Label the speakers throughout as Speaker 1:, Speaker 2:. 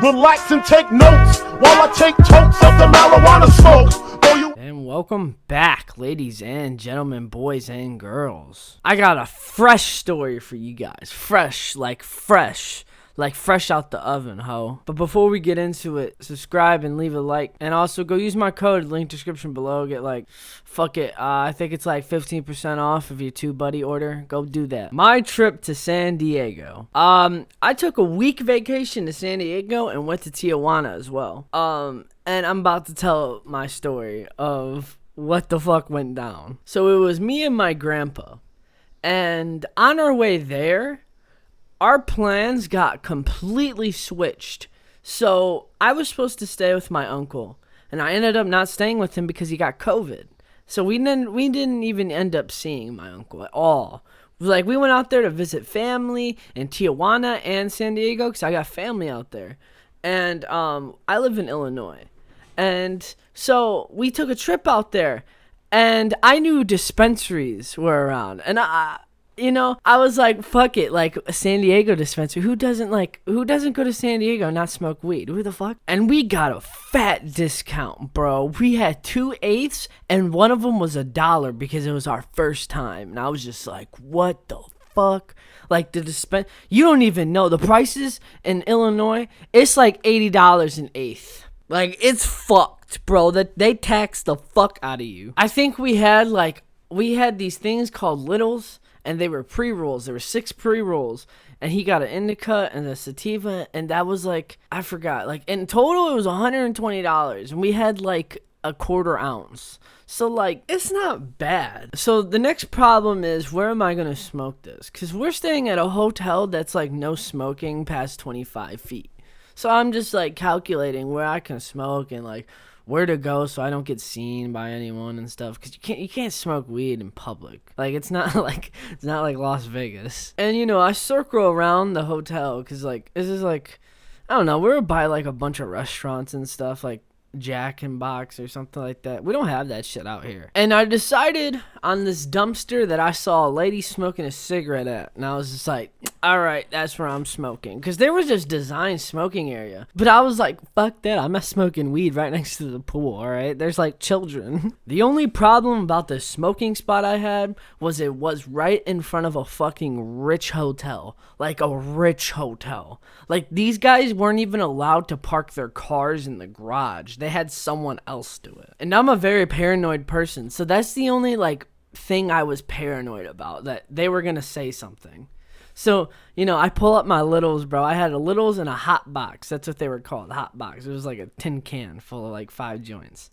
Speaker 1: Relax and take notes while I take totes of the marijuana smoke.
Speaker 2: And welcome back, ladies and gentlemen, boys and girls. I got a fresh story for you guys. Fresh out the oven, ho. But before we get into it, subscribe and leave a like. And also go use my code, link description below. Get I think it's like 15% off of your 2-buddy order. Go do that. My trip to San Diego. I took a week vacation to San Diego and went to Tijuana as well. And I'm about to tell my story of what the fuck went down. So it was me and my grandpa. And on our way there, our plans got completely switched. So I was supposed to stay with my uncle, and I ended up not staying with him because he got COVID. So we didn't even end up seeing my uncle at all. Like, we went out there to visit family in Tijuana and San Diego because I got family out there. And I live in Illinois. And so we took a trip out there, and I knew dispensaries were around. And I was like, fuck it, like a San Diego dispensary. Who doesn't go to San Diego and not smoke weed? Who the fuck? And we got a fat discount, bro. We had 2/8, and one of them was $1 because it was our first time. And I was just like, what the fuck? Like, you don't even know the prices in Illinois. It's like $80 an eighth. Like, it's fucked, bro. That they tax the fuck out of you. I think we had these things called littles. And they were pre-rolls. There were 6 pre-rolls. And he got an indica and a sativa. And that was like, I forgot. Like, in total, it was $120. And we had like a 1/4 ounce. So, like, it's not bad. So, the next problem is, where am I going to smoke this? Because we're staying at a hotel that's like no smoking past 25 feet. So, I'm just like calculating where I can smoke and like where to go so I don't get seen by anyone and stuff, because you can't smoke weed in public. Like, it's not like Las Vegas. And I circle around the hotel because like this is like, I don't know, we were by like a bunch of restaurants and stuff, like Jack in Box or something like that. We don't have that shit out here. And I decided on this dumpster that I saw a lady smoking a cigarette at, and I was just like, all right, that's where I'm smoking, because there was this designed smoking area. But I was like, fuck that, I'm not smoking weed right next to the pool. All right, there's like children. The only problem about the smoking spot I had was it was right in front of a fucking rich hotel. Like a rich hotel. Like, these guys weren't even allowed to park their cars in the garage. They had someone else do it. And I'm a very paranoid person, so that's the only like thing I was paranoid about, that they were gonna say something. So, I pull up my littles, bro. I had a littles and a hot box. That's what they were called, hot box. It was like a tin can full of like 5 joints.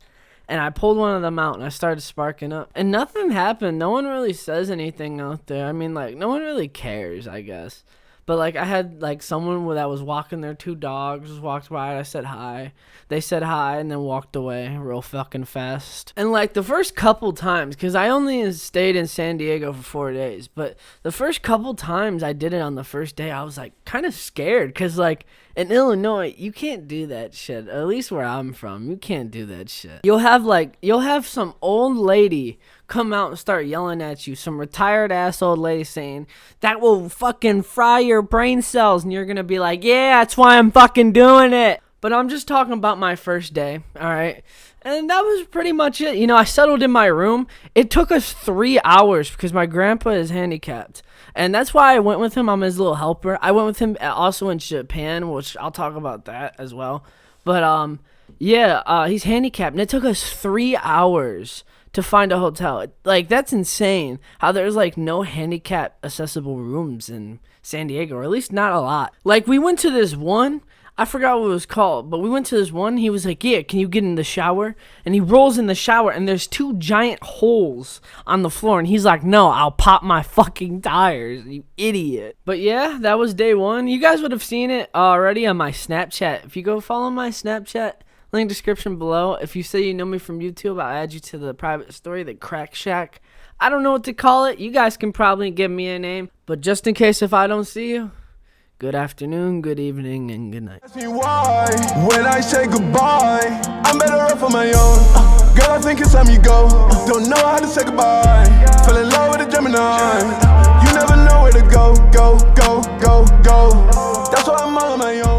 Speaker 2: And I pulled one of them out, and I started sparking up. And nothing happened. No one really says anything out there. I mean, like, no one really cares, I guess. But, like, I had, like, someone that was walking their 2 dogs just walked by. I said hi. They said hi and then walked away real fucking fast. And, like, the first couple times, because I only stayed in San Diego for 4 days, but the first couple times I did it on the first day, I was, like, kind of scared. Because, like, in Illinois, you can't do that shit. At least where I'm from, you can't do that shit. You'll have some old lady come out and start yelling at you, some retired ass old lady saying, that will fucking fry your brain cells, and you're gonna be like, yeah, that's why I'm fucking doing it. But I'm just talking about my first day, alright? And that was pretty much it. I settled in my room. It took us 3 hours because my grandpa is handicapped. And that's why I went with him. I'm his little helper. I went with him also in Japan, which I'll talk about that as well. But, he's handicapped. And it took us 3 hours to find a hotel. Like, that's insane how there's like no handicap accessible rooms in San Diego, or at least not a lot. Like, we went to this one, I forgot what it was called, but we went to this one. He was like, yeah, can you get in the shower? And he rolls in the shower, and there's 2 giant holes on the floor, and he's like, no, I'll pop my fucking tires, you idiot. But yeah, that was day 1. You guys would have seen it already on my Snapchat. If you go follow my Snapchat, link description below. If you say you know me from YouTube, I'll add you to the private story, the Crack Shack. I don't know what to call it. You guys can probably give me a name. But just in case if I don't see you, good afternoon, good evening, and good night.
Speaker 3: Ask me why, when I say goodbye, I'm better off on my own. Girl, I think it's time you go. Don't know how to say goodbye. Fell in love with a Gemini. You never know where to go. That's why I'm all on my own.